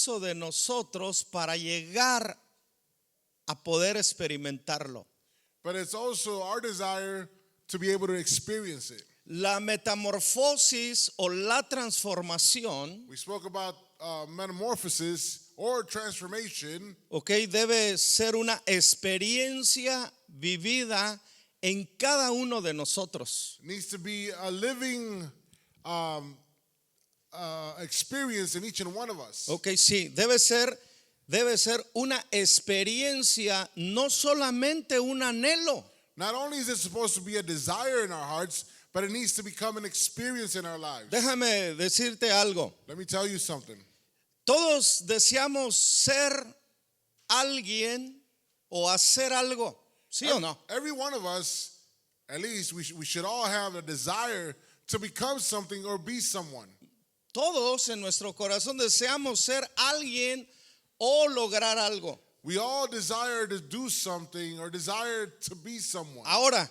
proceso de nosotros para llegar a poder experimentarlo. But it's also our desire to be able to experience it. La metamorfosis o la transformación, We spoke about metamorphosis or transformation. debe ser una experiencia vivida en cada uno de nosotros. It needs to be a living experience in each and one of us. Sí, debe ser una experiencia, no solamente un anhelo. Not only is it supposed to be a desire in our hearts, but it needs to become an experience in our lives. Déjame decirte algo. Let me tell you something. Todos deseamos ser alguien o hacer algo, ¿sí o no? Every one of us, at least, we should all have a desire to become something or be someone. Todos en nuestro corazón deseamos ser alguien o lograr algo. We all desire to do something or desire to be someone. Ahora,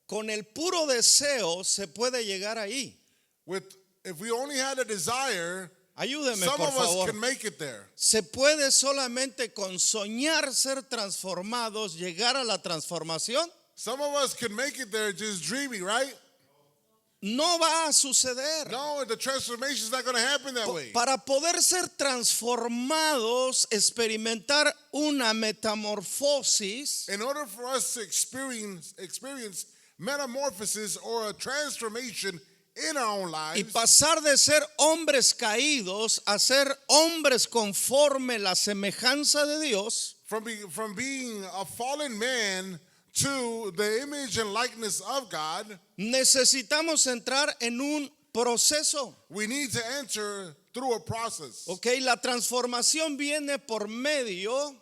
con el puro deseo se puede llegar ahí. If we only had a desire, Ayúdeme, some por of us favor. can make it there. Se puede solamente con soñar ser transformados llegar a la transformación. Some of us can make it there just dreaming, right? No va a suceder. No, the transformation is not going to happen that way. Para poder ser transformados, experimentar una metamorfosis, In order for us to experience metamorphosis or a transformation in our own y lives, pasar de ser hombres caídos a ser hombres conforme la semejanza de Dios, from being a fallen man to the image and likeness of God, necesitamos entrar en un proceso. we need to enter through a process. La transformación viene por medio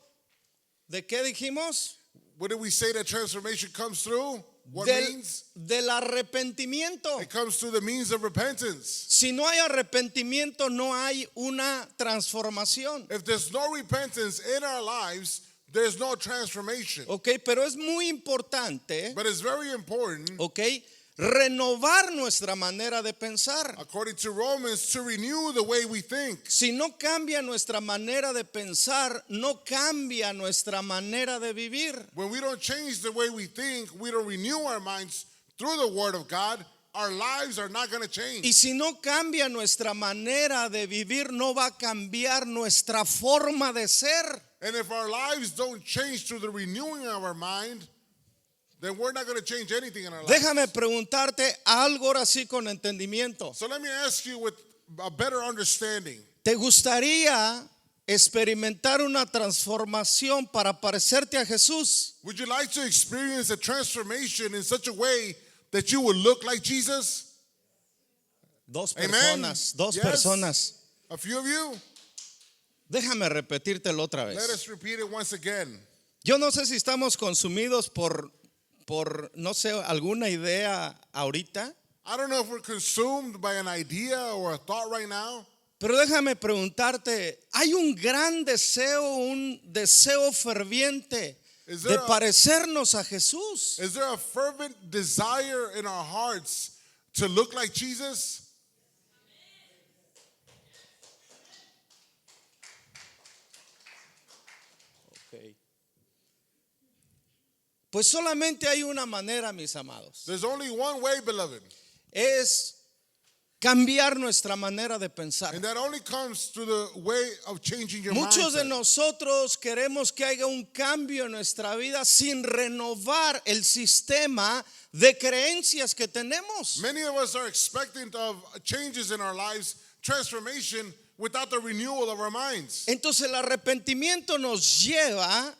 de ¿qué dijimos? What did we say that transformation comes through? What Del means? arrepentimiento. It comes through the means of repentance. Si no hay arrepentimiento, no hay una transformación. If there's no repentance in our lives, there's no transformation. Pero es muy importante, But it's very important, renovar nuestra manera de pensar. according to Romans, to renew the way we think. Si no cambia nuestra manera de pensar, no cambia nuestra manera de vivir. When we don't change the way we think, we don't renew our minds through the Word of God, our lives are not going to change. Y si no cambia nuestra manera de vivir, no va a cambiar nuestra forma de ser. And if our lives don't change through the renewing of our mind, then we're not going to change anything in our lives. Déjame preguntarte algo ahora sí con entendimiento. So let me ask you with a better understanding. ¿Te gustaría experimentar una transformación para parecerte a Jesús? Would you like to experience a transformation in such a way that you would look like Jesus? Dos Amen. personas, dos Yes. personas. A few of you? Déjame repetírtelo otra Let vez. us repeat it once again. Yo no sé si estamos consumidos por no sé, alguna idea ahorita, I don't know if we're consumed by an idea or a thought right now, pero déjame preguntarte, ¿hay un gran deseo, un deseo ferviente Is de there a- parecernos a Jesús? is there a fervent desire in our hearts to look like Jesus? Pues solamente hay una manera, mis amados. There's only one way, beloved, Es cambiar nuestra manera de pensar. and that only comes through the way of changing your Muchos de mindset. nosotros queremos que haya un cambio en nuestra vida sin renovar el sistema de creencias que tenemos. Many of us are expectant of changes in our lives, transformation, without the renewal of our minds. Entonces el arrepentimiento nos lleva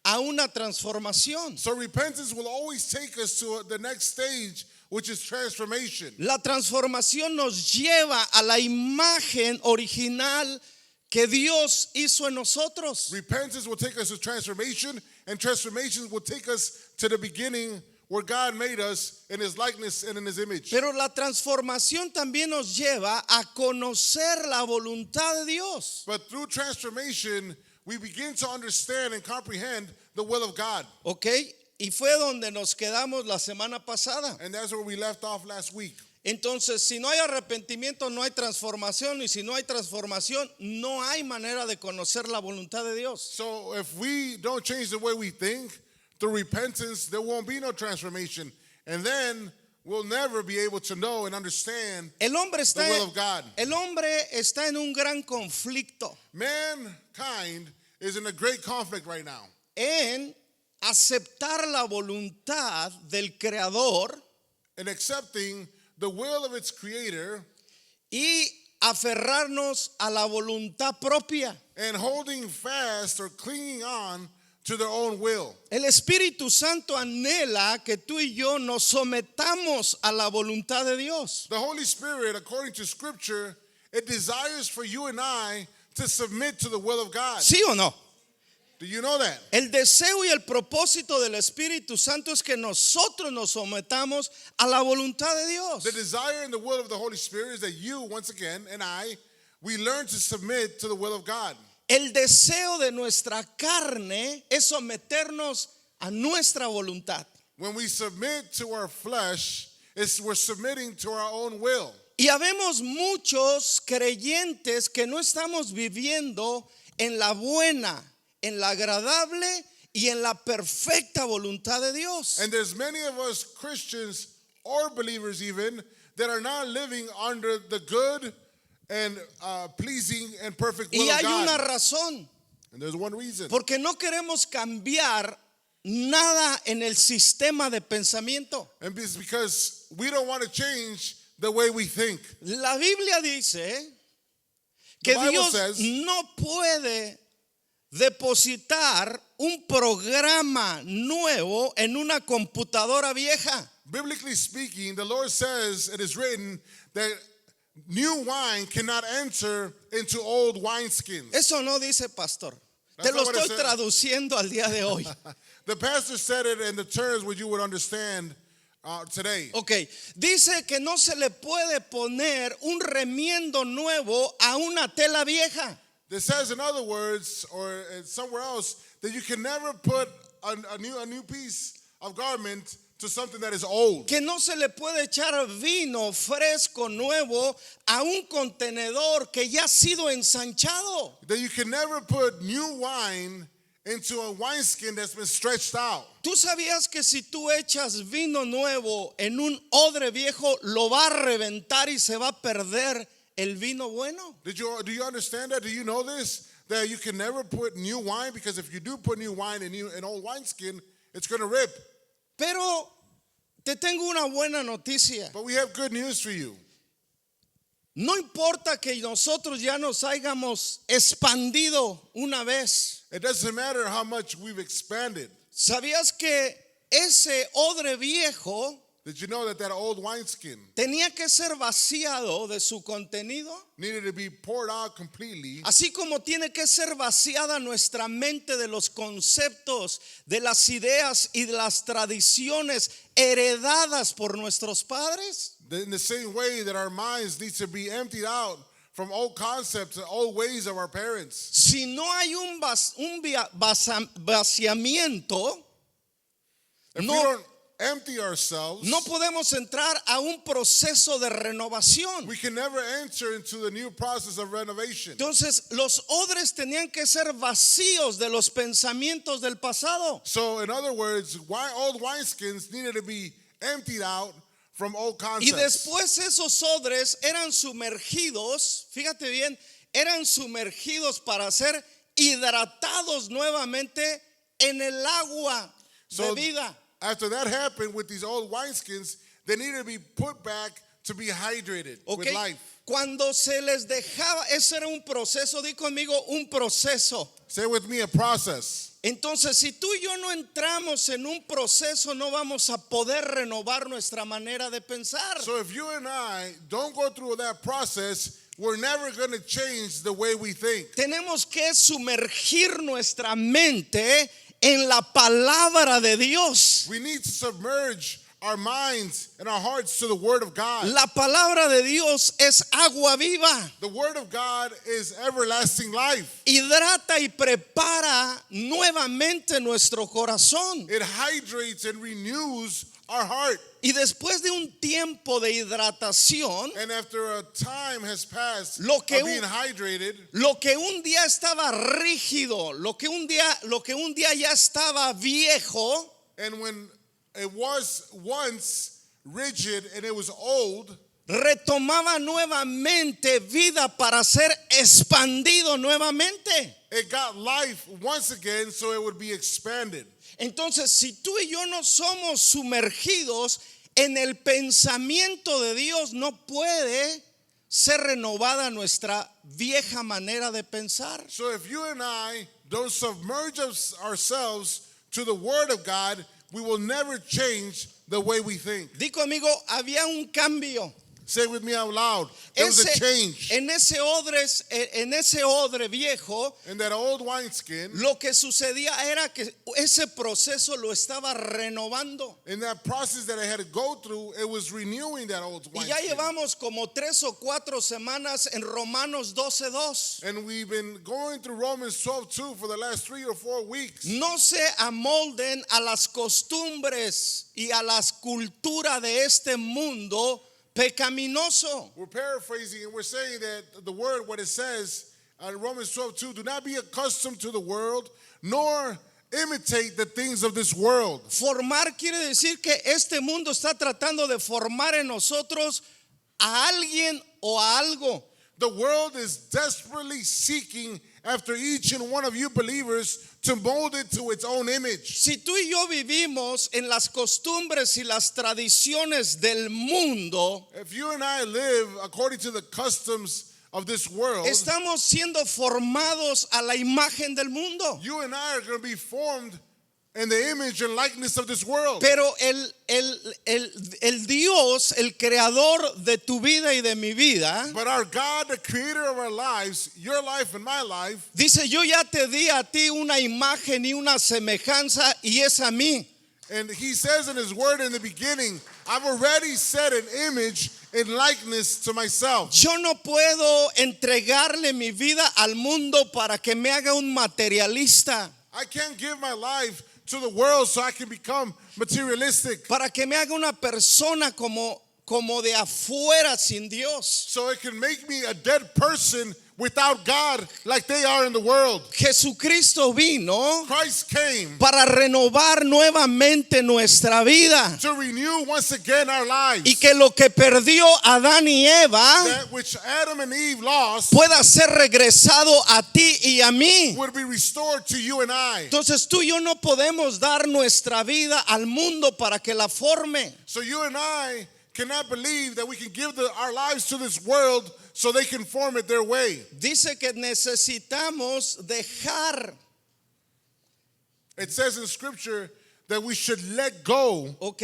a una transformación. So repentance will always take us to the next stage, which is transformation. La transformación nos lleva a la imagen original que Dios hizo en nosotros. Repentance will take us to transformation, and transformation will take us to the beginning where God made us in His likeness and in His image. Pero la transformación también nos lleva a conocer la voluntad de Dios. But through transformation, we begin to understand and comprehend the will of God. Y fue donde nos quedamos la semana pasada. And that's where we left off last week. Entonces, si no hay arrepentimiento, no hay transformación, y si no hay transformación, no hay manera de conocer la voluntad de Dios. So if we don't change the way we think through repentance, there won't be no transformation. And then we'll never be able to know and understand El hombre the está, will of God. el hombre está en un gran conflicto Mankind is in a great conflict right now en aceptar la voluntad del Creador in accepting the will of its creator y aferrarnos a la voluntad propia. and holding fast or clinging on to their own will. El Espíritu Santo anhela que tú y yo nos sometamos a la voluntad de Dios. The Holy Spirit, according to Scripture, it desires for you and I to submit to the will of God. ¿Sí o no? Do you know that? El deseo y el propósito del Espíritu Santo es que nosotros nos sometamos a la voluntad de Dios. The desire and the will of the Holy Spirit is that you, once again, and I, we learn to submit to the will of God. El deseo de nuestra carne es someternos a nuestra voluntad. When we submit to our flesh, we're submitting to our own will. Y habemos muchos creyentes que no estamos viviendo en la buena, en la agradable y en la perfecta voluntad de Dios. And there's many of us Christians or believers even that are not living under the good and pleasing and perfect will Y of hay una God. razón, And there's one reason. porque no queremos cambiar nada en el sistema de pensamiento. And it's because we don't want to change the way we think. La Biblia dice que The Bible Dios says- no puede depositar un programa nuevo en una computadora vieja. Biblically speaking, the Lord says it is written that new wine cannot enter into old wineskins. Eso no dice pastor. That's Te lo not what it estoy says. traduciendo al día de hoy. The pastor said it in the terms which you would understand today. Ok, dice que no se le puede poner un remiendo nuevo a una tela vieja. It says, in other words, or somewhere else, that you can never put a new piece of garment to something that is old. Que no se le puede echar vino fresco nuevo a un contenedor que ya ha sido ensanchado. That you can never put new wine into a wineskin that's been stretched out. ¿Tú sabías que si tú echas vino nuevo en un odre viejo, lo va a reventar y se va a perder el vino bueno? Do you understand that? Do you know this? That you can never put new wine, because if you do put new wine in an old wineskin, it's going to rip. Pero te tengo una buena noticia. But we have good news for you. No importa que nosotros ya nos hayamos expandido una vez. It doesn't matter how much we've expanded. ¿Sabías que ese odre viejo Did you know that old wineskin tenía que ser vaciado de su contenido? needed to be poured out completely? Así como tiene que ser vaciada nuestra mente de los conceptos, de las ideas y de las tradiciones heredadas por nuestros padres. In the same way that our minds need to be emptied out from old concepts and old ways of our parents. Si no hay un vaciamiento, If we no, don't empty ourselves, no podemos entrar a un proceso de renovación. we can never enter into the new process of renovation. Entonces, los odres tenían que ser vacíos de los pensamientos del pasado. So, in other words, old wineskins needed to be emptied out from old Y concepts. después esos odres eran sumergidos, fíjate bien, eran sumergidos para ser hidratados nuevamente en el agua de So, vida. after that happened with these old wineskins, they needed to be put back to be hydrated ¿Ok? with life. Cuando se les dejaba, ese era un proceso, di conmigo, un proceso. Say with me, a process. Entonces, si tú y yo no entramos en un proceso, no vamos a poder renovar nuestra manera de pensar. So if you and I don't go through that process, we're never going to change the way we think. Tenemos que sumergir nuestra mente en la palabra de Dios. We need to submerge our minds and our hearts to the Word of God. La palabra de Dios es agua viva. The Word of God is everlasting life. Hidrata y prepara nuevamente nuestro corazón. It hydrates and renews our heart. Y después de un tiempo de hidratación, And after a time has passed Lo of que being hydrated, lo que un día estaba rígido, lo que un día ya estaba viejo, and when it was once rigid and it was old, retomaba nuevamente vida para ser expandido nuevamente. it got life once again so it would be expanded. Entonces, si tú y yo no somos sumergidos en el pensamiento de Dios, no puede ser renovada nuestra vieja manera de pensar. So if you and I don't submerge ourselves to the Word of God, we will never change the way we think. Di conmigo, había un cambio. Say it with me out loud. There was a change. En ese odre viejo, In that old wineskin, lo que sucedía era que ese proceso lo estaba renovando. in that process that I had to go through, it was renewing that old Y ya wineskin. llevamos como 3 o 4 semanas en Romanos 12:2. And we've been going through Romans 12:2 for the last 3 or 4 weeks. No se amolden a las costumbres y a las culturas de este mundo pecaminoso. We're paraphrasing and we're saying that the word, what it says in Romans 12:2, do not be accustomed to the world, nor imitate the things of this world. Formar quiere decir que este mundo está tratando de formar en nosotros a alguien o a algo. The world is desperately seeking after each and one of you believers to mold it to its own image. Si tú y yo vivimos en las costumbres y las tradiciones del mundo, If you and I live according to the customs of this world, estamos siendo formados a la imagen del mundo. you and I are going to be formed in the image and likeness of this world. Pero el Dios, el creador de tu vida y de mi vida, But our God, the creator of our lives, your life and my life, dice, yo ya te di a ti una imagen y una semejanza y es a mí. and he says in his word in the beginning, I've already set an image and likeness to myself. Yo no puedo entregarle mi vida al mundo para que me haga un materialista, I can't give my life to the world so I can become materialistic, para que me haga una persona como de afuera sin Dios. so it can make me a dead person without God like they are in the world. Jesucristo vino Christ came para renovar nuevamente nuestra vida to renew once again our lives. y que lo que perdió Adán y Eva That which Adam and Eve lost pueda ser regresado a ti y a mí. would be restored to you and I. Entonces tú y yo no podemos dar nuestra vida al mundo para que la forme. So you and I cannot believe that we can give our lives to this world so they can form it their way. Dice que necesitamos dejar, It says in scripture that we should let go, ¿ok?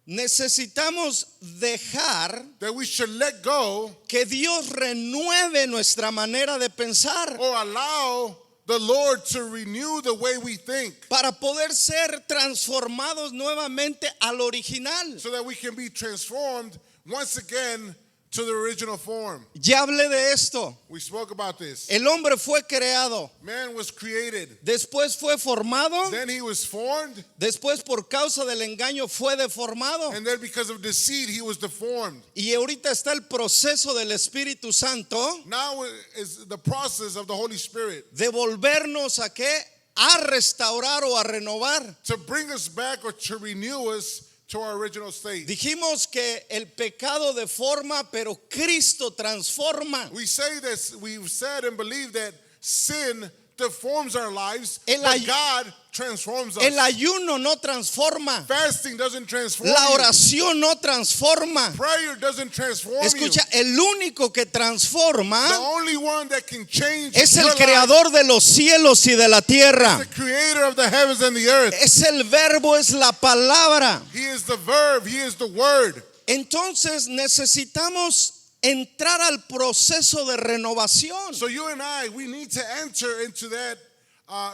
Necesitamos dejar that we should let go que Dios renueve nuestra manera de pensar or allow the Lord to renew the way we think para poder ser transformados nuevamente al original. so that we can be transformed once again to the original form. Ya hablé de esto. We spoke about this. El hombre fue creado, Man was created, después fue formado, then he was formed, después por causa del engaño fue deformado. and then because of deceit he was deformed. Y ahorita está el proceso del Espíritu Santo Now is the process of the Holy Spirit de volvernos a qué? A restaurar o a renovar. to bring us back or to renew us to our original state. Dijimos que el pecado deforma, pero Cristo transforma. We say this, we've said and believe that sin deforms our lives, El but ay- God transforms us. El ayuno no transforma. Fasting doesn't transform La you. oración no transforma. Prayer doesn't transform Escucha, you. el único que The transforma only one that can change es your el creador de los cielos y de la tierra. life, the creator of the heavens and the earth. Es el verbo, es la palabra. He is the verb, he is the word. Entonces necesitamos entrar al proceso de renovación. So you and I, we need to enter into that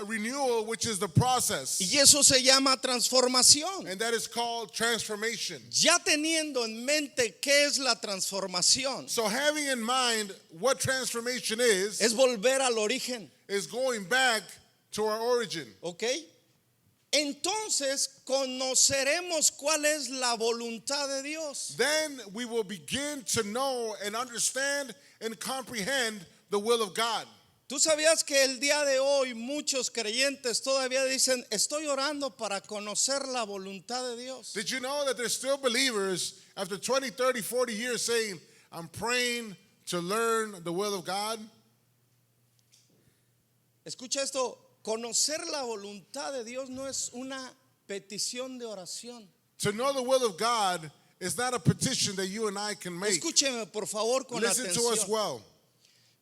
renewal, which is the process. Y eso se llama transformación. And that is called transformation. Ya teniendo en mente qué es la transformación, So having in mind what transformation is es volver al origen, going back to our origin. ¿ok? entonces conoceremos cuál es la voluntad de Dios. Then we will begin to know and understand and comprehend the will of God. Tú sabías que el día de hoy muchos creyentes todavía dicen, estoy orando para conocer la voluntad de Dios. Did you know that there's still believers after 20, 30, 40 years saying, I'm praying to learn the will of God? Escucha esto, conocer la voluntad de Dios no es una petición de oración. To know the will of God is not a petition that you and I can make. Escúcheme por favor con Listen to us atención. well.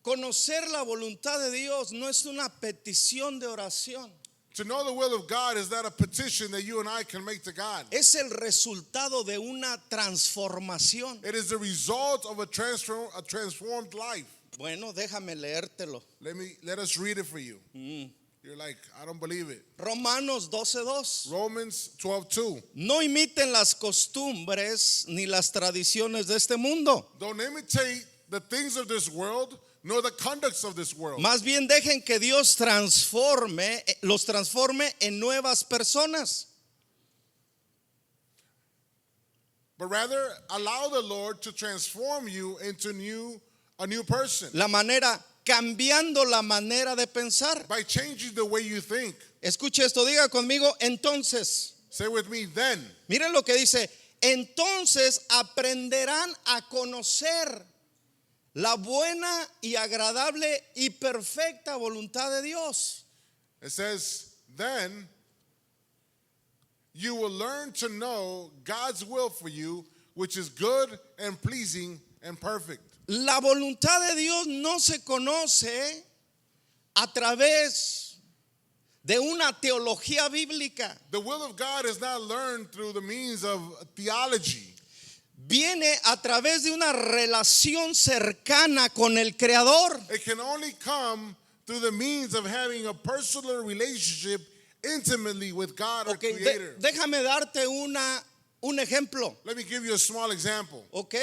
Conocer la voluntad de Dios no es una petición de oración. To know the will of God is not a petition that you and I can make to God. Es el resultado de una transformación. It is the result of a transformed life. Bueno, déjame leértelo. Let us read it for you. You're like, I don't believe it. Romanos 12:2. Romans 12:2. No imiten las costumbres ni las tradiciones de este mundo. Don't imitate the things of this world, nor the conducts of this world. Más bien dejen que Dios los transforme en nuevas personas. But rather, allow the Lord to transform you into a new person Cambiando la manera de pensar. by changing the way you think. Escuche esto, diga conmigo, entonces. Say with me, then. Miren lo que dice, entonces aprenderán a conocer la buena y agradable y perfecta voluntad de Dios. It says, then you will learn to know God's will for you, which is good and pleasing and perfect. La voluntad de Dios no se conoce a través de una teología bíblica. The will of God is not learned through the means of theology. Viene a través de una relación cercana con el Creador. It can only come through the means of having a personal relationship intimately with God, our Okay, Creator. déjame darte un ejemplo. Let me give you a small example. ¿Ok?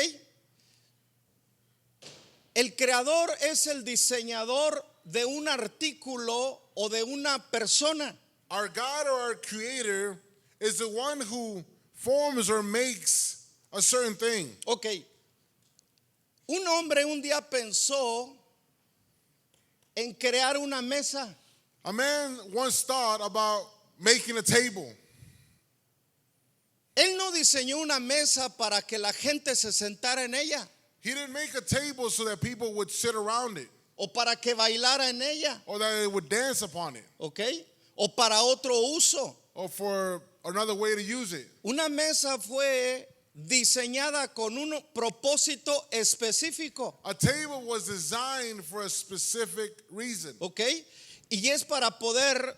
El creador es el diseñador de un artículo o de una persona. Our God or our Creator is the one who forms or makes a certain thing. Ok. Un hombre un día pensó en crear una mesa. A man once thought about making a table. Él no diseñó una mesa para que la gente se sentara en ella He didn't make a table so that people would sit around it o para que bailara en ella, or that they would dance upon it ¿ok? O para otro uso. or for another way to use it. Una mesa fue diseñada con un propósito específico, A table was designed for a specific reason. ¿ok? Y es para poder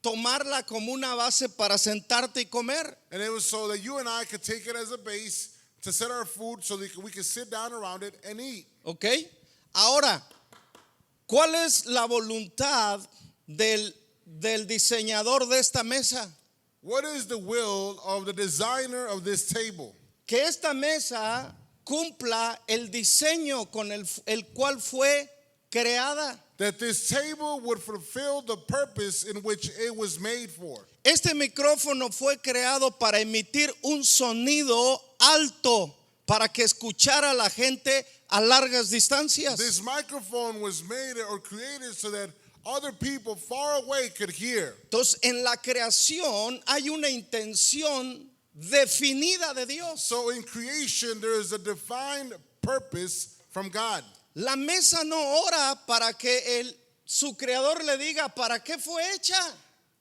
tomarla como una base para sentarte y comer. And it was so that you and I could take it as a base to set our food so that we could sit down around it and eat. ¿Ok? Ahora, ¿cuál es la voluntad del diseñador de esta mesa? What is the will of the designer of this table? Que esta mesa cumpla el diseño con el cual fue creada. That this table would fulfill the purpose in which it was made for. Este micrófono fue creado para emitir un sonido alto para que escuchara a la gente a largas distancias. This microphone was made or created so that other people far away could hear. Entonces, en la creación hay una intención definida de Dios. So in creation, there is a defined purpose from God. La mesa no ora para que su creador le diga para qué fue hecha.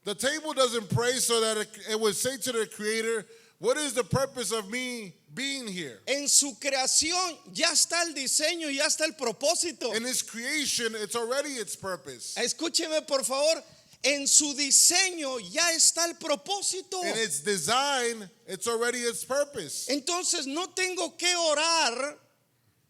The table doesn't pray so that it would say to the Creator, what is the purpose of me being here? En su creación ya está el diseño, ya está el propósito. In His creation, it's already its purpose. Escúcheme por favor, en su diseño ya está el propósito. In its design, it's already its purpose. Entonces no tengo que orar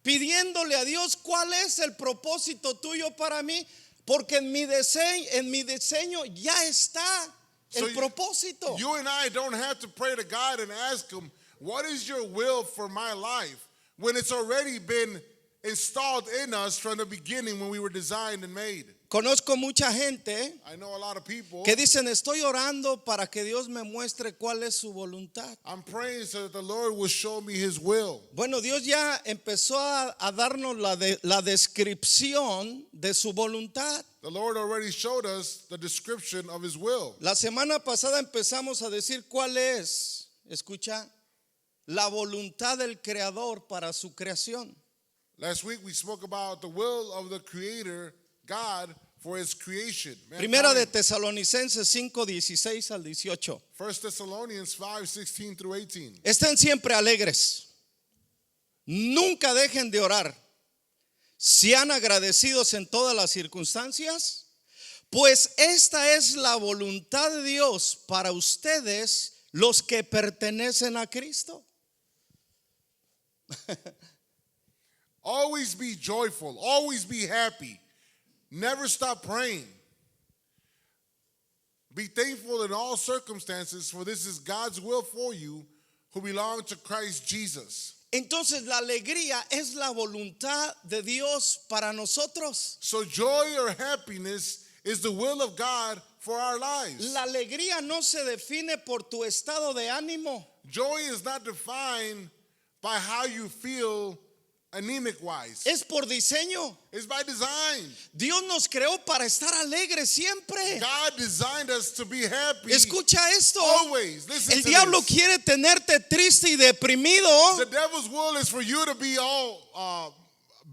pidiéndole a Dios cuál es el propósito tuyo para mí, porque en mi diseño ya está el propósito. You and I don't have to pray to God and ask Him, what is your will for my life? When it's already been installed in us from the beginning when we were designed and made. Conozco mucha gente I know a lot of people. que dicen, estoy orando para que Dios me muestre cuál es su voluntad. I'm praying so that the Lord will show me His will. Bueno, Dios ya empezó a darnos la descripción de su voluntad. The Lord already showed us the description of His will. La semana pasada empezamos a decir cuál es, escucha, la voluntad del Creador para su creación. Last week we spoke about the will of the Creator, God, for His creation. Primera de mankind. Tesalonicenses 5, 16 al 18. 1 Thessalonians 5:16 through 18. Estén siempre alegres. Nunca dejen de orar. Sean agradecidos en todas las circunstancias, pues esta es la voluntad de Dios para ustedes, los que pertenecen a Cristo. Always be joyful, always be happy. Never stop praying. Be thankful in all circumstances, for this is God's will for you who belong to Christ Jesus. Entonces la alegría es la voluntad de Dios para nosotros. So joy or happiness is the will of God for our lives. La alegría no se define por tu estado de ánimo. Joy is not defined by how you feel anemic wise. Es por diseño. It's by design. Dios nos creó para estar alegres siempre. God designed us to be happy. Escucha esto. Always. Listen El to diablo this. quiere tenerte triste y deprimido, The devil's will is for you to be all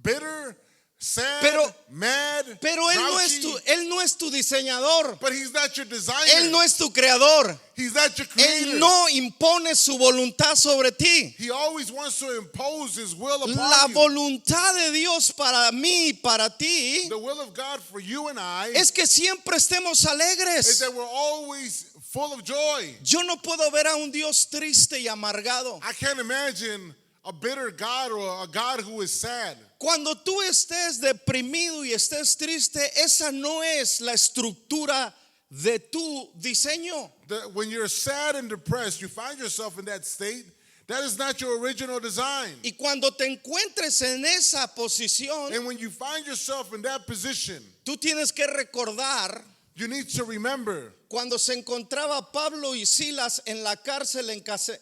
bitter, sad, Pero- mad, pero grouchy. él no es tu diseñador. But he's not your designer. Él no es tu creador. He's not your creator. Él no impone su voluntad sobre ti. He always wants to impose his will upon La you. voluntad de Dios para mí y para ti The will of God for you and I es que siempre estemos is alegres. that we're always full of joy. Yo no puedo ver a un Dios triste y amargado. I can't imagine a bitter God or a God who is sad. Cuando tú estés deprimido y estés triste, esa no es la estructura de tu diseño. When you're sad and depressed, you find yourself in that state. That is not your original design. Y cuando te encuentres en esa posición, And when you find yourself in that position, tú tienes que recordar you need to remember cuando se encontraba Pablo y Silas en la cárcel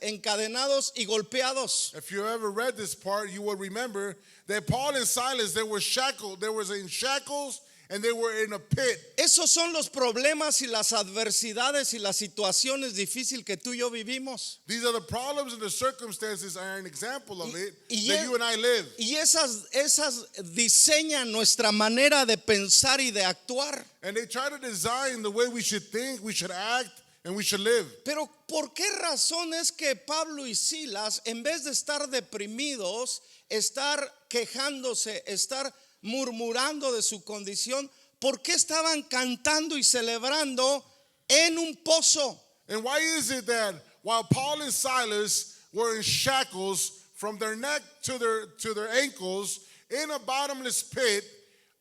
encadenados y golpeados. if you ever read this part, you will remember that Paul and Silas, they were shackled. They were in shackles and they were in a pit. Esos son los problemas y las adversidades y las situaciones difíciles que tú y yo vivimos. These are the problems and the circumstances are an example of it y that es- you and I live. Y esas diseñan nuestra manera de pensar y de actuar. And they try to design the way we should think, we should act, and we should live. Pero ¿por qué razón es que Pablo y Silas, en vez de estar deprimidos, estar quejándose, estar murmurando de su condición, por qué estaban cantando y celebrando en un pozo? And why is it that while Paul and Silas were in shackles from their neck to their ankles in a bottomless pit,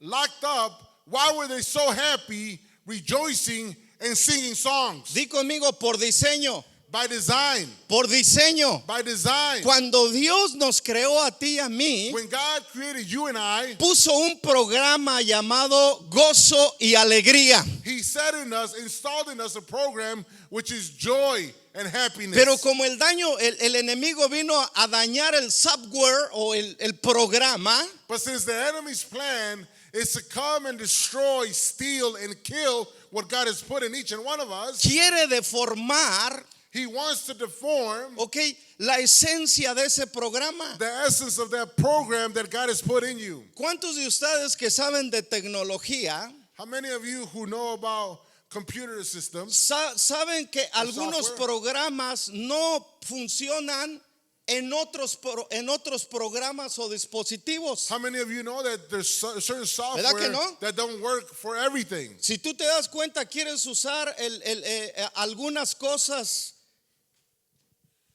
locked up, why were they so happy, rejoicing, and singing songs? Di conmigo, por diseño, By design. por diseño. By design. Cuando Dios nos creó a ti y a mí, When God created you and I, puso un programa llamado Gozo y Alegría. He set in us, installed in us a program which is joy and happiness. Pero como el enemigo vino a dañar el software o el programa, But since the enemy's plan is to come and destroy, steal, and kill what God has put in each and one of us, quiere deformar, he wants to deform ok, la esencia de ese programa. the essence of that program that God has put in you. ¿Cuántos de ustedes que saben de tecnología How many of you who know about computer systems, saben que algunos software? programas no funcionan en otros programas o dispositivos? how many of you know that there's certain software ¿Verdad que no? that don't work for everything? Si tú te das cuenta, quieres usar algunas cosas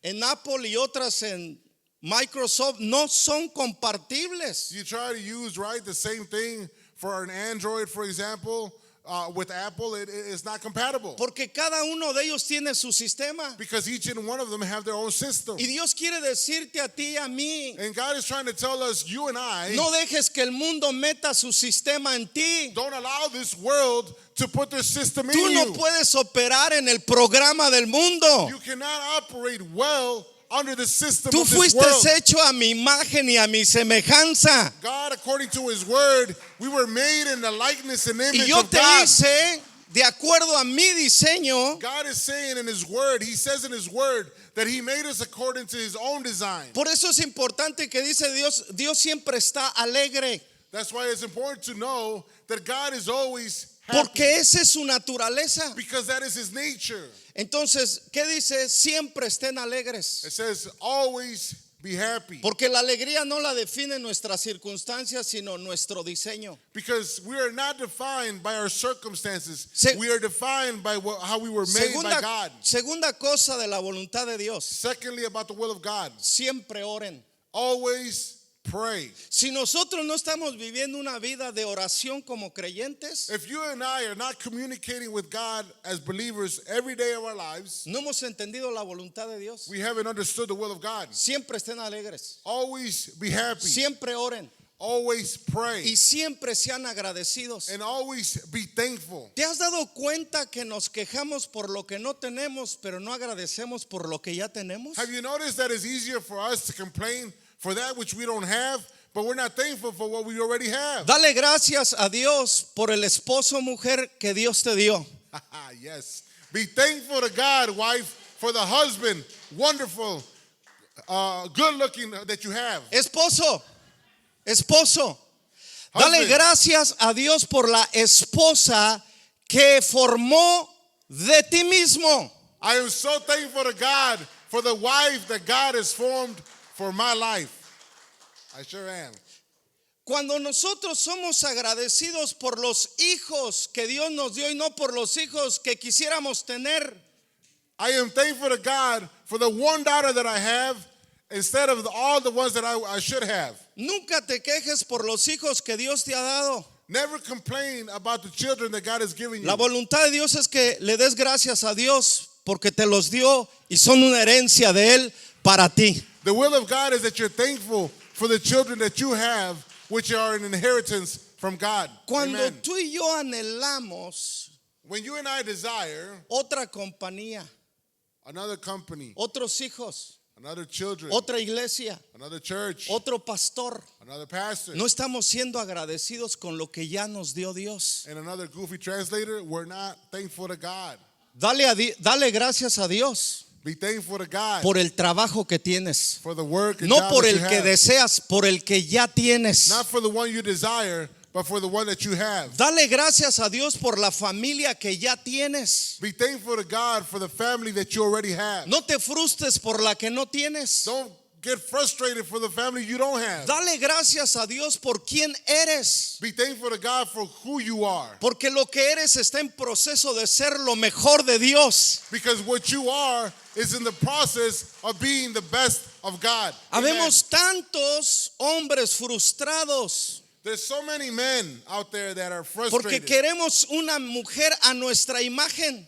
en Apple y otras en Microsoft, no son compartibles. You try to use, right, the same thing for an Android, for example, with Apple, it's not compatible. Porque cada uno de ellos tiene su sistema. Because each and one of them have their own system. Y Dios quiere decirte a ti y a mí, And God is trying to tell us, you and I, no dejes que el mundo meta su sistema en ti. don't allow this world to put their system in Tú no you. puedes operar en el programa del mundo. You cannot operate well under the system Tú of this fuiste world. hecho a mi imagen y a mi semejanza. God, according to His Word, we were made in the likeness and Y image yo of te God. hice de acuerdo a mi diseño. God is saying in His Word, He says in His Word that He made us according to His own design. Por eso es importante que dice Dios, Dios siempre está alegre. That's why it's important to know that God is always happy. Porque esa es su naturaleza. Because that is His nature. Entonces, ¿qué dice? Siempre estén alegres. It says, always be happy. Porque la alegría no la define nuestras circunstancias, sino nuestro diseño. Because we are not defined by our circumstances. Se- We are defined by how we were made by God. Segunda cosa de la voluntad de Dios, Secondly, about the will of God. siempre oren. Always pray. Si nosotros no estamos viviendo una vida de oración como creyentes, If you and I are not communicating with God as believers every day of our lives, no hemos entendido la voluntad de Dios. we haven't understood the will of God. Siempre estén alegres, Always be happy. siempre oren Always pray. y siempre sean agradecidos. And always be thankful. ¿Te has dado cuenta que nos quejamos por lo que no tenemos, pero no agradecemos por lo que ya tenemos? Have you noticed that it's easier for us to complain for that which we don't have, but we're not thankful for what we already have? Dale gracias a Dios por el esposo o mujer que Dios te dio. Yes. Be thankful to God, wife, for the husband, wonderful, good looking that you have. Esposo, esposo, dale Husband. gracias a Dios por la esposa que formó de ti mismo. I am so thankful to God for the wife that God has formed for my life. I sure am. Cuando nosotros somos agradecidos por los hijos que Dios nos dio y no por los hijos que quisiéramos tener, I am thankful to God for the one daughter that I have instead of all the ones that I should have. nunca te quejes por los hijos que Dios te ha dado. Never complain about the children that God has given you. La voluntad de Dios es que le des gracias a Dios porque te los dio y son una herencia de Él para ti. The will of God is that you're thankful for the children that you have, which are an inheritance from God. Cuando Amen. tú y yo anhelamos When you and I desire otra compañía, another company, otros hijos, another children, otra iglesia, another church, otro pastor, another pastor, no estamos siendo agradecidos con lo que ya nos dio Dios. and another goofy translator, we're not thankful to God. Dale gracias a Dios Be thankful to God por el trabajo que tienes. for the work and No job por that el you que have. deseas, por el que ya tienes. Not for the one you desire, but for the one that you have. Dale gracias a Dios por la familia que ya tienes. Be thankful to God for the family that you already have. No te frustres por la que no tienes. Don't get frustrated for the family you don't have. Dale gracias a Dios por quién eres. Be thankful to God for who you are. Porque lo que eres está en proceso de ser lo mejor de Dios. Because what you are is in the process of being the best of God. Amen. Habemos tantos hombres frustrados There's so many men out there that are porque frustrated. queremos una mujer a nuestra imagen.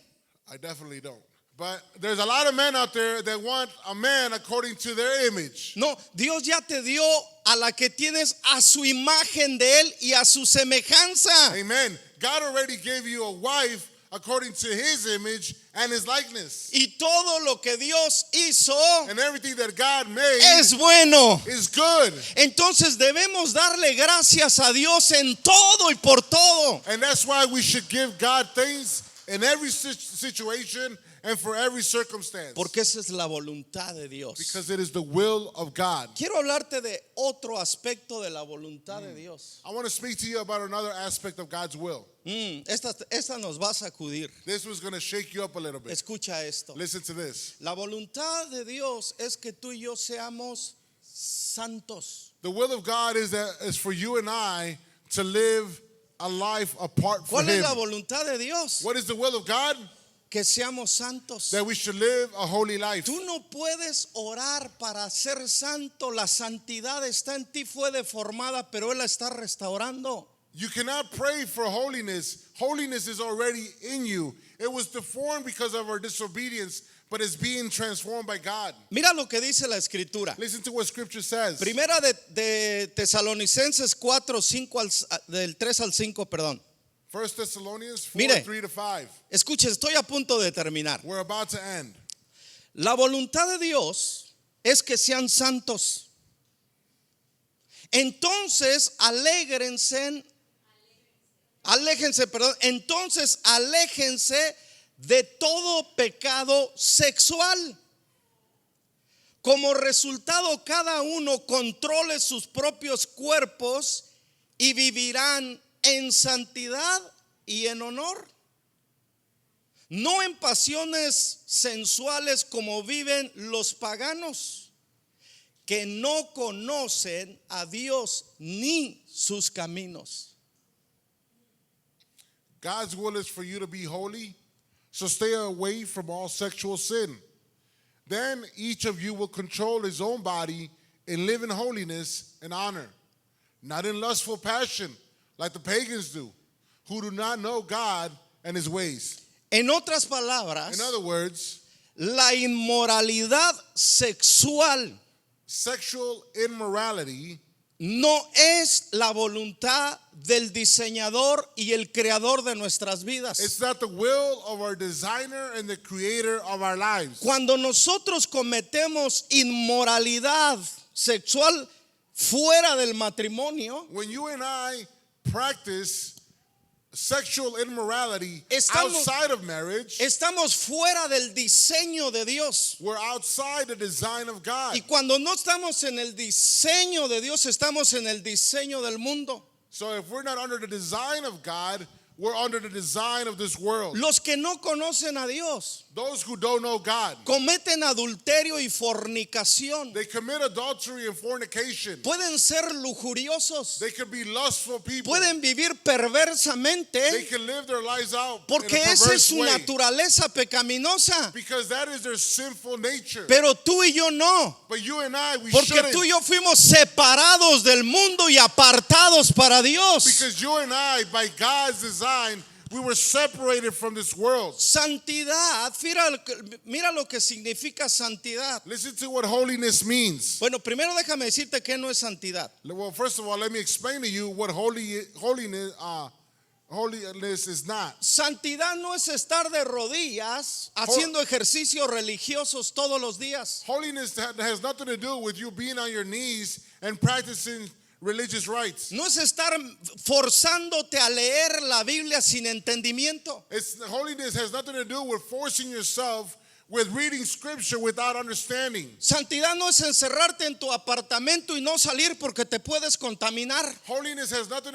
I definitely don't. But there's a lot of men out there that want a man according to their image. No, Dios ya te dio a la que tienes a su imagen de Él y a su semejanza. Amen. God already gave you a wife according to His image and His likeness. Y todo lo que Dios hizo And everything that God made es bueno. is good. Entonces debemos darle gracias a Dios en todo y por todo. And that's why we should give God thanks in every situation and for every circumstance. Porque esa es la voluntad de Dios. Because it is the will of God. Quiero hablarte de otro aspecto de la voluntad de Dios. I want to speak to you about another aspect of God's will. Esta nos va a sacudir. This was going to shake you up a little bit. Escucha esto. Listen to this. La voluntad de Dios es que tú y yo seamos santos. The will of God is for you and I to live a life apart from ¿Cuál es Him. la voluntad de Dios? What is the will of God? Que seamos santos. That we should live a holy life. Tú no puedes orar para ser santo. La santidad está en ti, fue deformada, pero Él la está restaurando. You cannot pray for holiness. Holiness is already in you. It was deformed because of our disobedience, but it's being transformed by God. Mira lo que dice la escritura. Listen to what scripture says. Primera de Tesalonicenses 4, 5 del 3 al 5, perdón. 1 Thessalonians 4, Mire. 3 to 5. Escuche, estoy a punto de terminar. We're about to end. La voluntad de Dios es que sean santos. Entonces, aléjense de todo pecado sexual. Como resultado, cada uno controle sus propios cuerpos y vivirán en santidad y en honor. No en pasiones sensuales como viven los paganos, que no conocen a Dios ni sus caminos. God's will is for you to be holy, so stay away from all sexual sin. Then each of you will control his own body and live in holiness and honor, not in lustful passion like the pagans do, who do not know God and his ways. En otras palabras, In other words, la inmoralidad sexual sexual immorality no es la voluntad del diseñador y el creador de nuestras vidas. it's not the will of our designer and the creator of our lives. Cuando nosotros cometemos inmoralidad sexual fuera del matrimonio, When you and I practice sexual immorality Estamos- outside of marriage, estamos fuera del diseño de Dios. we're outside the design of God. Y cuando no estamos en el diseño de Dios, estamos en el diseño del mundo. So if we're not under the design of God, we're under the design of this world. Los que no conocen a Dios Those who don't know God, cometen adulterio y fornicación. they commit adultery and fornication. Pueden ser lujuriosos. They can be lustful people. Pueden vivir They perversamente can live their lives out porque in a esa es perverse su way naturaleza pecaminosa. because that is their sinful nature. Pero tú y yo no. But you and I, we Porque shouldn't. tú y yo fuimos separados del mundo y apartados para Dios. Because you and I, by God's design, we were separated from this world. Santidad, mira lo que significa santidad. Listen to what holiness means. Bueno, primero déjame decirte que no es santidad. Well, first of all, let me explain to you what holiness is not. Santidad no es estar de rodillas haciendo ejercicios religiosos todos los días. Holiness has nothing to do with you being on your knees and practicing religious rites. No es estar forzándote a leer la Biblia sin entendimiento. Holiness has nothing to do with forcing yourself with reading scripture without understanding. Santidad no es encerrarte en tu apartamento y no salir porque te puedes contaminar. Holiness has nothing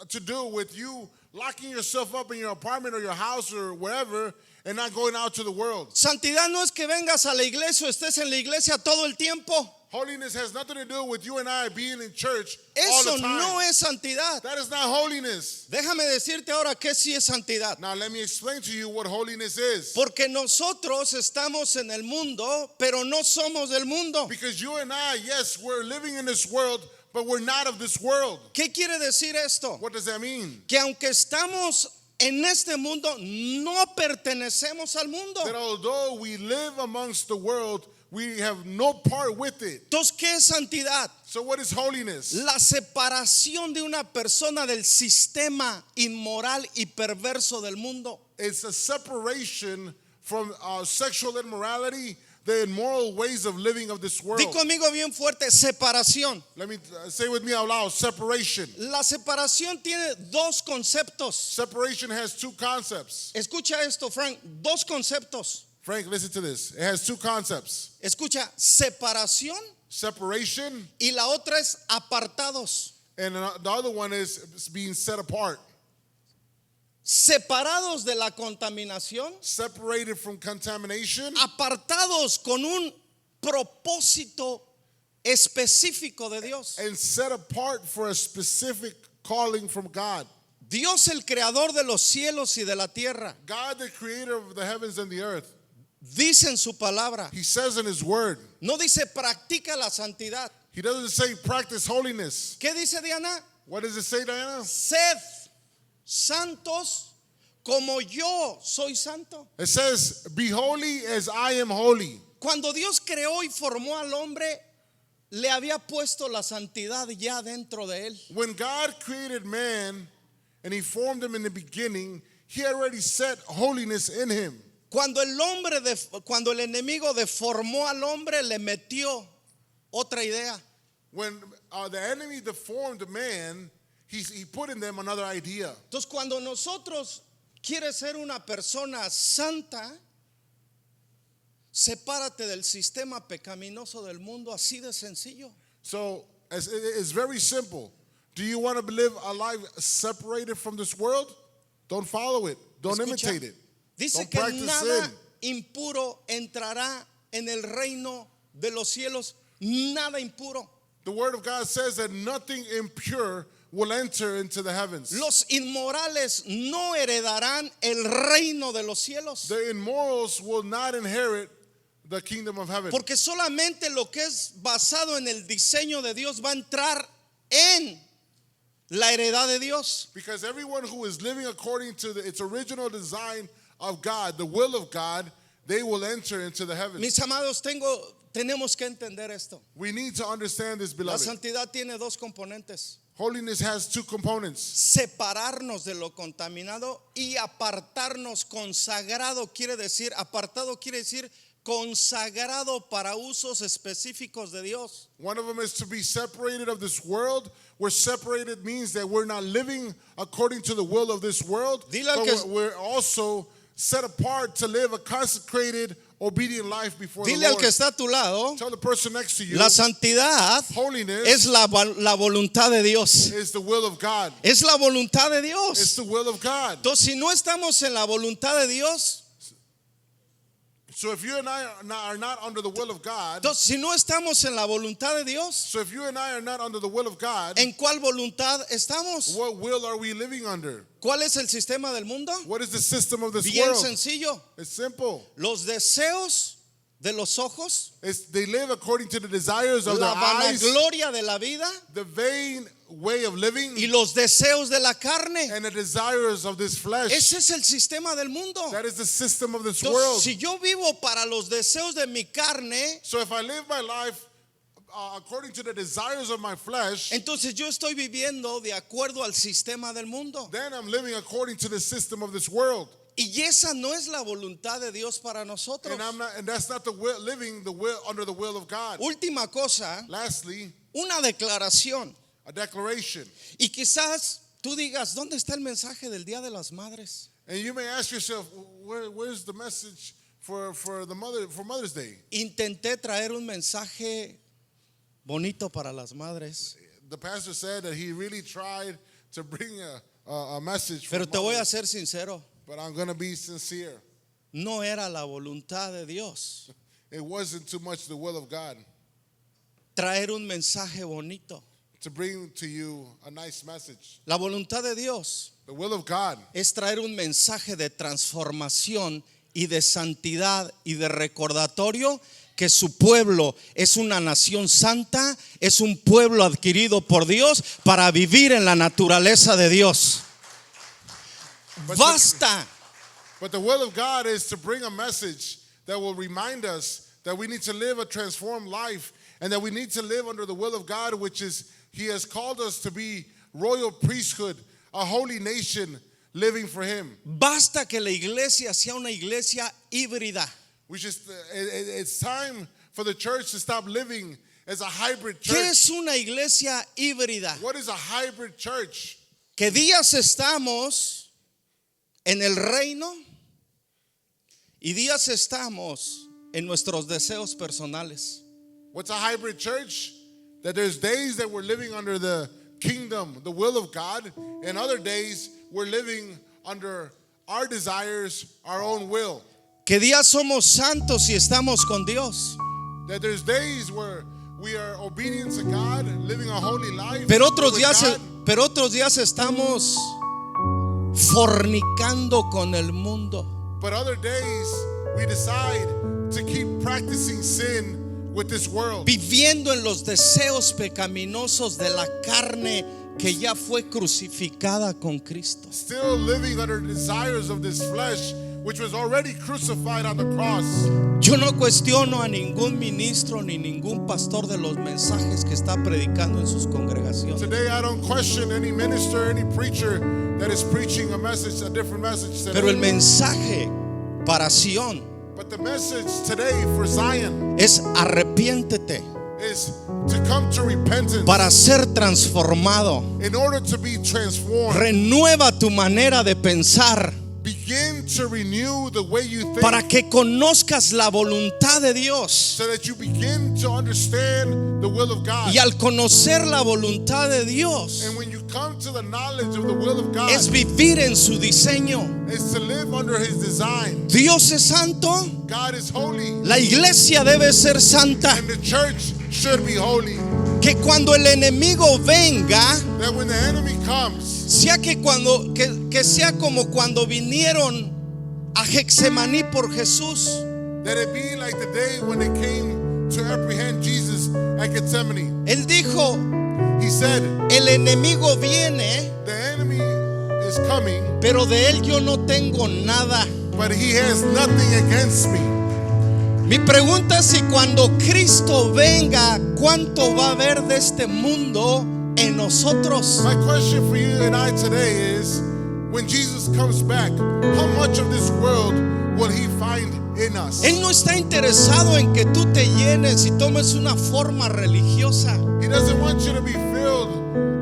to do with you locking yourself up in your apartment or your house or wherever and not going out to the world. Santidad no es que vengas a la iglesia o estés en la iglesia todo el tiempo. Holiness has nothing to do with you and I being in church all Eso the time. no es santidad. That is not holiness. Déjame decirte ahora que sí es santidad. Now let me explain to you what holiness is. Porque nosotros estamos en el mundo, pero no somos del mundo. Because you and I, yes, we're living in this world, but we're not of this world. ¿Qué quiere decir esto? What does that mean? Que aunque estamos en este mundo, no pertenecemos al mundo. That although we live amongst the world, we have no part with it. Entonces, ¿qué es santidad? So what is holiness? La separación de una persona del sistema inmoral y perverso del mundo. It's a separation from sexual immorality, the immoral ways of living of this world. Di conmigo bien fuerte, separación. Let me say with me out loud, separation. La separación tiene dos conceptos. Separation has two concepts. Escucha esto, Frank, dos conceptos. Frank, listen to this. It has two concepts. Escucha, separación Separation, y la otra es apartados. and the other one is being set apart. Separados de la contaminación, Separated from contamination, apartados con un propósito específico de Dios. and set apart for a specific calling from God. Dios, el creador de los cielos y de la tierra, God, the creator of the heavens and the earth, dice en su palabra, He says in His word, no dice practica la santidad. He doesn't say practice holiness. ¿Qué dice Diana? What does it say, Diana? Sed santos como yo soy santo. It says, be holy as I am holy. Cuando Dios creó y formó al hombre, le había puesto la santidad ya dentro de él. When God created man and he formed him in the beginning, he already set holiness in him. Cuando el enemigo deformó al hombre, le metió otra idea. When the enemy deformed man, he put in them another idea. Entonces, cuando nosotros quieres ser una persona santa, sepárate del sistema pecaminoso del mundo, así de sencillo. So it's very simple. Do you want to live a life separated from this world? Don't follow it. Don't Escucha, imitate it. dice Don't que practice nada sin. impuro entrará en el reino de los cielos. Nada impuro. The word of God says that nothing impure will enter into the heavens. Los inmorales no heredarán el reino de los cielos. The immorals will not inherit the kingdom of heaven. Porque solamente lo que es basado en el diseño de Dios va a entrar en la heredad de Dios. Because everyone who is living according to its original design of God, the will of God, they will enter into the heavens. Mis amados, tenemos que entender esto. We need to understand this, La beloved. santidad tiene dos componentes: Holiness has two components. separarnos de lo contaminado y apartarnos. Consagrado quiere decir, apartado quiere decir consagrado para usos específicos de Dios. One of them is to be separated of this world. Where separated means that we're not living according to the will of this world, Dile al but que- we're also set apart to live a consecrated, obedient life before Dile the al Lord. que está a tu lado, Tell the person next to you, la santidad holiness es la voluntad de Dios. is the will of God. Es la voluntad de It's Dios. the will of God. Entonces, si no estamos en la voluntad de Dios, So if you and I are not under the will of God, entonces si no estamos en la voluntad de Dios, so if you and I are not under the will of God, ¿en cuál voluntad estamos? what will are we living under? ¿Cuál es el sistema del mundo? What is the system of this Bien world? sencillo. It's simple. Los deseos de los ojos, They live according to the desires of their la eyes, vanagloria de la vida the vain way of living, y los deseos de la carne. and the desires of this flesh. Ese es el sistema del mundo. That is the system of this Entonces, world. si yo vivo para los deseos de mi carne, So if I live my life according to the desires of my flesh, entonces yo estoy viviendo de acuerdo al sistema del mundo. then I'm living according to the system of this world. Y esa no es la voluntad de Dios para nosotros. And that's not the will, living the will under the will of God. Última cosa, Lastly, una declaración. a declaration. Y quizás tú digas, ¿dónde está el mensaje del Día de las Madres? And you may ask yourself, where's the message for Mother's Day? Intenté traer un mensaje bonito para las madres, The pastor said that he really tried to bring a message for pero te voy a mothers, ser sincero, but I'm going to be sincere. no era la voluntad de Dios It wasn't too much the will of God traer un mensaje bonito. to bring to you a nice message. La voluntad de Dios The will of God es traer un mensaje de transformación y de santidad y de recordatorio que su pueblo es una nación santa, es un pueblo adquirido por Dios para vivir en la naturaleza de Dios. Basta. But the will of God is to bring a message that will remind us that we need to live a transformed life and that we need to live under the will of God, which is He has called us to be royal priesthood, a holy nation living for Him. Basta que la iglesia sea una iglesia híbrida. It's time for the church to stop living as a hybrid ¿Qué church. es una iglesia híbrida? What is a hybrid church? Que días estamos en el reino y días estamos en nuestros deseos personales. What's a hybrid church? That there's days that we're living under the kingdom, the will of God, and other days we're living under our desires, our own will. Que días somos santos y estamos con Dios. That there's days where we are obedient to God, living a holy life. Pero otros with días, God. Estamos fornicando con el mundo. But other days we decide to keep practicing sin with this world. Viviendo en los deseos pecaminosos de la carne que ya fue crucificada con Cristo. still living under the desires of this flesh, which was already crucified on the cross. Yo no cuestiono a ningún ministro ni ningún pastor de los mensajes que está predicando en sus congregaciones. Today, I don't question any minister, any preacher that is preaching a message, a different message today. Pero el mensaje para Sion But the message today for Zion es arrepiéntete is to come to repentance para ser transformado. in order to be transformed. Renueva tu manera de pensar Begin to renew the way you think para que conozcas la voluntad de Dios. so that you begin to understand the will of God. Y al conocer la voluntad de Dios And when you come to the knowledge of the will of God, es vivir en su diseño. it's to live under His design. Dios es santo, God is holy, la iglesia debe ser santa. and the church should be holy. Que cuando el enemigo venga, That when the enemy comes, sea que sea como cuando vinieron a Getsemaní por Jesús. that it be like the day when they came to apprehend Jesus at Gethsemane. Él dijo, He said, el enemigo viene, the enemy is coming, pero de él yo no tengo nada. but he has nothing against me. Mi pregunta es si cuando Cristo venga, ¿cuánto va a haber de este mundo en nosotros? My question for you and I today is, when Jesus comes back, how much of this world will He find in us? Él no está interesado en que tú te llenes y tomes una forma religiosa. He doesn't want you to be filled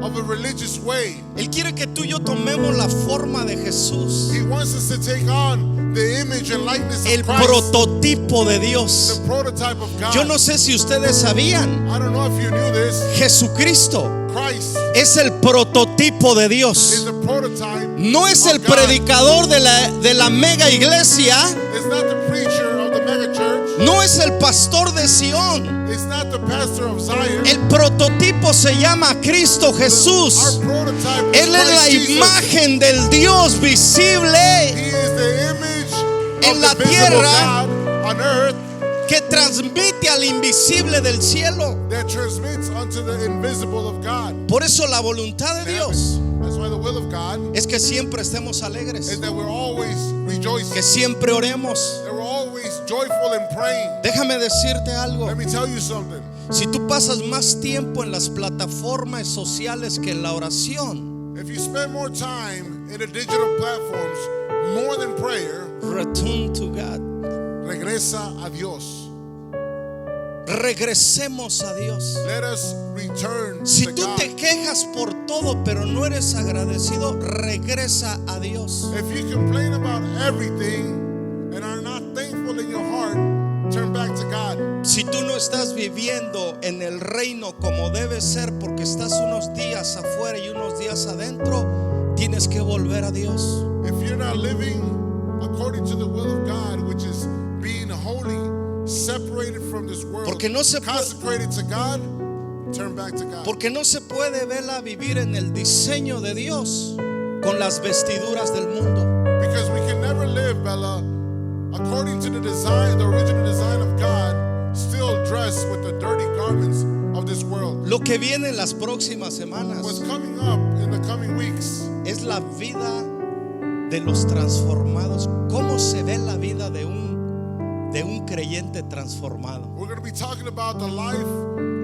of a religious way. Él quiere que tú y yo tomemos la forma de Jesús, He wants us to take on the image and likeness el of Christ, prototipo de Dios. the prototype of God. Yo no sé si ustedes sabían, I don't know if you knew this. Jesucristo Christ es el prototipo de is Dios. the prototype. No es el of God. predicador de la mega iglesia, It's not the preacher of the mega church. no es el pastor de Sion. It's not the pastor of Zion. El prototipo se llama Cristo Our Jesús. prototype is Él es la Christ Jesus. imagen del Dios visible He is the image en of la the visible tierra God on earth que transmite al invisible del cielo. that transmits unto the invisible of God. Por eso la voluntad de Dios That's why the will of God es que siempre estemos alegres, is that we're always rejoicing, que siempre oremos. that we're always joyful and praying. Déjame decirte algo. Let me tell you something. Si tú pasas más tiempo en las plataformas sociales que en la oración, If you spend more time in the digital platforms more than prayer, return to God. regresa a Dios. Regresemos a Dios. Let us return Si to tú God. te quejas por todo, pero no eres agradecido, regresa a Dios. If you complain about everything and are not thankful in your heart, turn back to God. Si tú no estás viviendo en el reino como debe ser, porque estás unos días afuera y unos días adentro, tienes que volver a Dios. If you're not living according to the will of God, which is being holy, separated from this world, Porque no se puede- consecrated to God, turn back to God. Porque no se puede verla vivir en el diseño de Dios con las vestiduras del mundo. Because we can never live, Bella, according to the design, the original design of God, still dressed with the dirty garments of this world. Lo que viene en las próximas semanas What's coming up in the coming weeks es la vida de los transformados. ¿Cómo se ve la vida de un creyente transformado? we're going to be talking about the life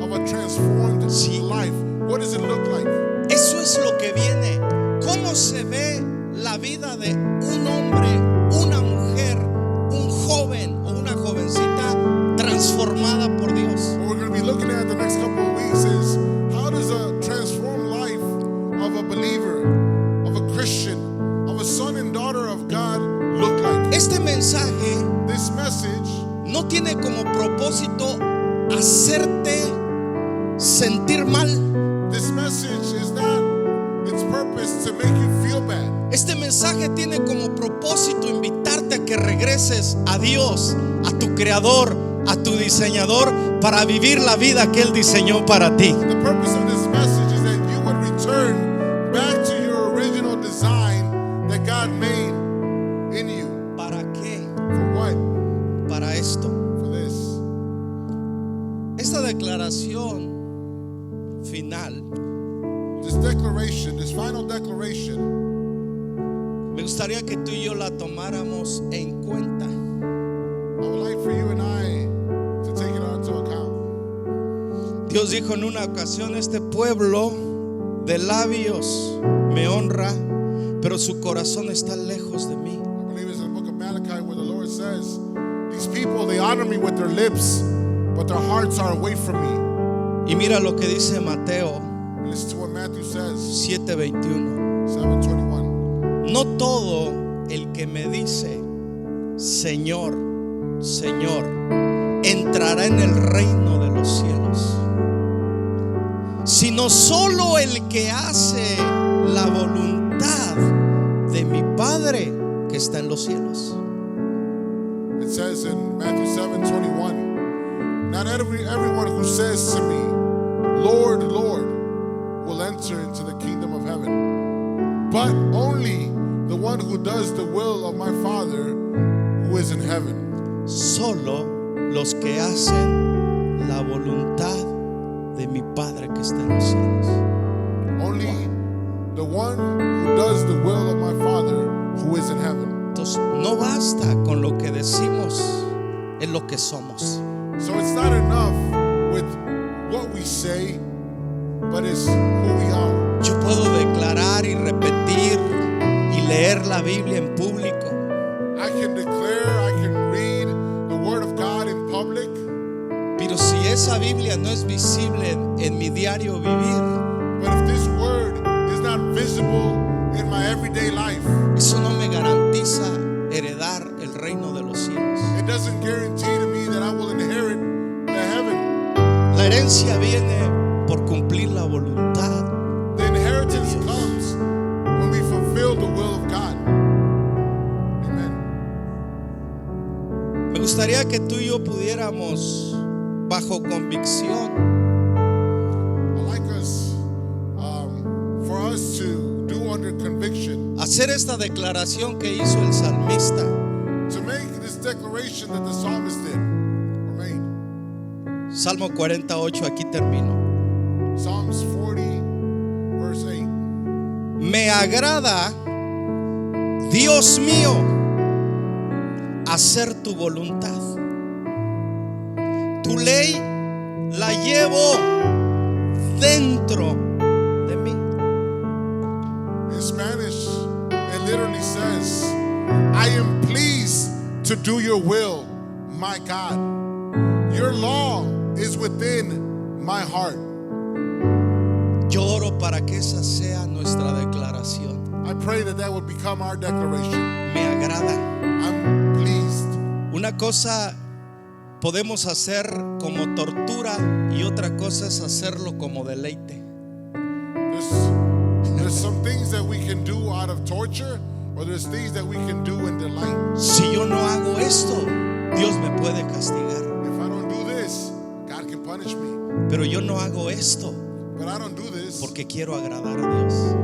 of a transformed Sí. life. What does it look like? Eso es lo que viene. ¿Cómo se ve la vida de un hombre, una mujer, un joven o una jovencita transformada por Dios? What we're going to be looking at the next couple of weeks is how does a transformed life of a believer, of a Christian, of a son and daughter of God look like? Este mensaje This message no tiene como propósito hacerte sentir mal. This message is not its purpose to make you feel bad. Este mensaje tiene como propósito invitarte a que regreses a Dios, a tu creador, a tu diseñador, para vivir la vida que Él diseñó para ti. The purpose of this message is that you would return back to your original design that God made in you. ¿Para qué? For what? Para esto. For this. Esta declaración final This declaration, this final declaration, me gustaría que tú y yo la tomáramos en cuenta. I would like for you and I to take it into account. Dios dijo en una ocasión: este pueblo de labios me honra, pero su corazón está lejos de mí. I believe it's in the book of Malachi where the Lord says, these people, they honor me with their lips, but their hearts are away from me. Y mira lo que dice Mateo Listen to what Matthew says, 7:21. 7:21. No todo el que me dice Señor, Señor, entrará en el reino de los cielos, sino solo el que hace la voluntad de mi Padre que está en los cielos. It says in Matthew 7:21, not everyone who says to me, Lord, Lord, will enter into the kingdom of heaven, but only the one who does the will of my Father who is in heaven. Solo los que hacen la voluntad de mi Padre que está en los cielos. Only the one who does the will of my Father who is in heaven. Entonces no basta con lo que decimos, es lo que somos. So it's not enough with what we say, but it's who we are. Yo puedo declarar y repetir y leer la Biblia en público, I can declare, I can read the Word of God in public, pero si esa Biblia no es visible en mi diario vivir, but if this Word is not visible in my everyday life, eso no me garantiza heredar el reino de los cielos. it doesn't guarantee to me that I will inherit the heaven. La herencia viene por cumplir la voluntad. The inheritance Dios. comes when we fulfill the will of God. Amen. Me gustaría que tú y yo pudiéramos, bajo convicción, I like us, for us to do under conviction, hacer esta declaración que hizo el salmista. to make this declaration that the psalmist did, or made. Salmo 48, aquí termino. Psalms 40, verse 8. Me agrada, Dios mío, hacer tu voluntad. Tu ley la llevo dentro de mí. In Spanish, it literally says, I am pleased to do your will, my God. Your law is within my heart. Yo oro para que esa sea nuestra declaración. I pray that that would become our declaration. Me agrada. I'm pleased. Una cosa podemos hacer como tortura y otra cosa es hacerlo como deleite. There's some things that we can do out of torture, or there's things that we can do in delight. Si yo no hago esto, Dios me puede castigar. If I don't do this, God can punish me. Pero yo no hago esto But I don't do this. porque quiero agradar a Dios.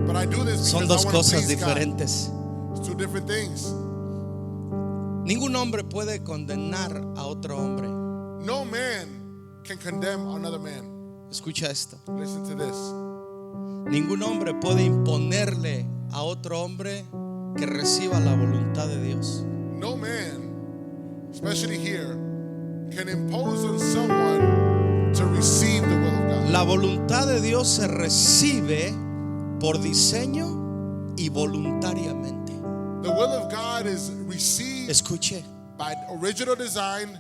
But I do this Son because dos I want to cosas please God. diferentes. It's two different things. Ningún hombre puede condenar a otro hombre. No man can condemn another man. Escucha esto. Listen to this. Ningún hombre puede imponerle a otro hombre que reciba la voluntad de Dios. No man, especially here, can impose on someone to receive the will of God. La voluntad de Dios se recibe por diseño y voluntariamente. The will of God is received Escuche, by original design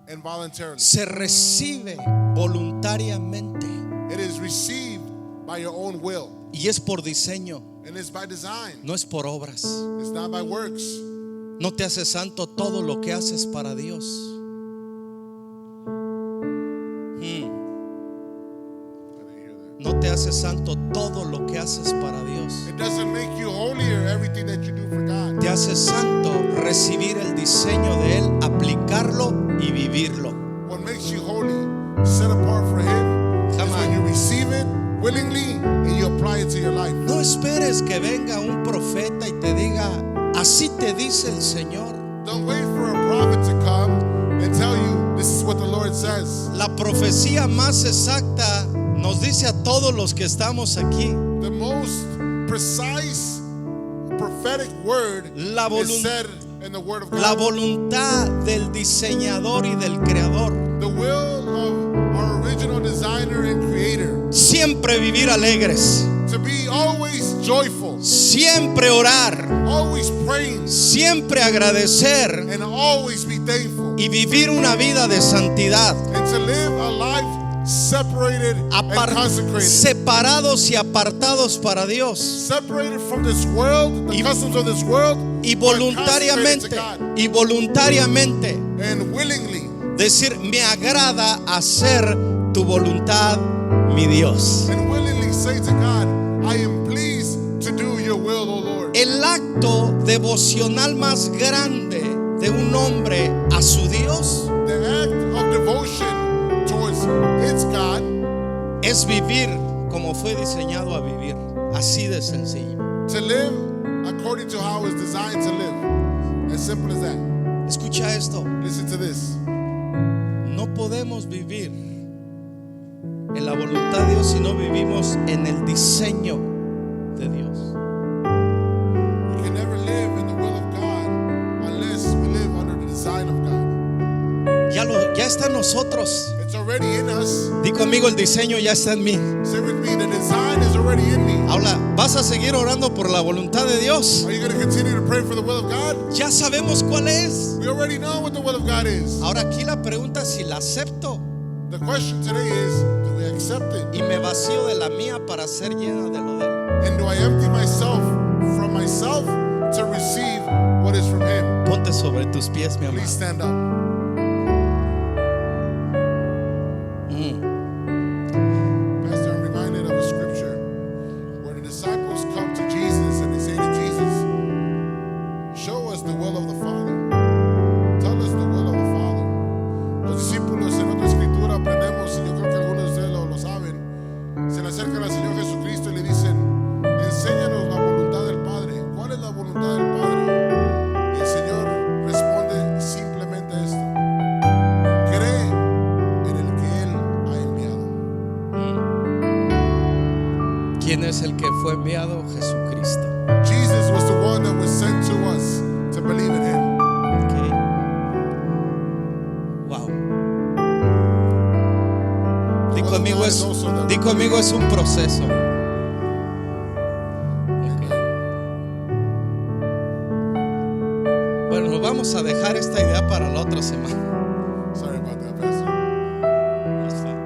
and voluntarily. se recibe voluntariamente It is received by your own will, y es por diseño, and it's by design. no es por obras. It's not by works. No te hace santo todo lo que haces para Dios. I didn't hear that. No te hace santo todo lo que haces para Dios. It doesn't make you holier everything that you do for God. Te hace santo recibir el diseño de Él, aplicarlo y vivirlo. What makes you holy, set apart for Him, Come is on. when you receive it willingly and you apply it to your life. No esperes que venga un profeta y te diga, así te dice el Señor. Don't wait for a prophet to come and tell you this is what the Lord says. La profecía más exacta nos dice a todos los que estamos aquí, The most precise prophetic word La is said in the word of la God. voluntad del diseñador y del creador. The will of our original designer and creator. Siempre vivir alegres, To be always joyful, siempre orar, always praying, siempre agradecer and always be thankful. y vivir una vida de santidad, And to live a life separated and consecrated. separados y apartados para Dios, Separated from this world, the Y- customs of this world, y but consecrated to voluntariamente, God. y voluntariamente And willingly decir, me agrada hacer tu voluntad, mi Dios. and willingly say to God, I am pleased to do your will, O Lord. El acto devocional más grande de un hombre a su Dios The act of devotion towards its God es vivir como fue diseñado a vivir, así de sencillo. to live according to how it's designed to live. As simple as that. Escucha esto, Listen to this. no podemos vivir en la voluntad de Dios si no vivimos en el diseño de Dios. We can never live in the will of God unless we live under the design of God. Ya está en nosotros. It's already in us. Di conmigo, el diseño ya está en mí. Say with me, the design is already in me. Ahora, ¿vas a seguir orando por la voluntad de Dios? Are you going to continue to pray for the will of God? Ya sabemos cuál es. We already know what the will of God is. Ahora aquí la pregunta es si la acepto The question today is, do we accept it? y me vacío de la mía para ser llena de lo de Él. And do I empty myself from myself to receive what is from Him? Ponte sobre tus pies, mi amado. Please stand up. Pastor, I'm reminded of a scripture where the disciples come to Jesus and they say to Jesus, show us the will of the Father. Tell us the will of the Father. Los discípulos en otra escritura aprendemos, y yo creo que algunos de ustedes lo saben, se le acercan al Señor Jesucristo y le dicen, enséñanos la voluntad del Padre. ¿Cuál es la voluntad del Padre? Y el Señor responde simplemente esto: cree en el que Él ha enviado. ¿Quién es el que fue enviado? Jesucristo. Jesus was the one that was sent to us to believe in Him. Okay. Wow. Di conmigo es un proceso. Bueno, vamos a dejar esta idea para la otra semana.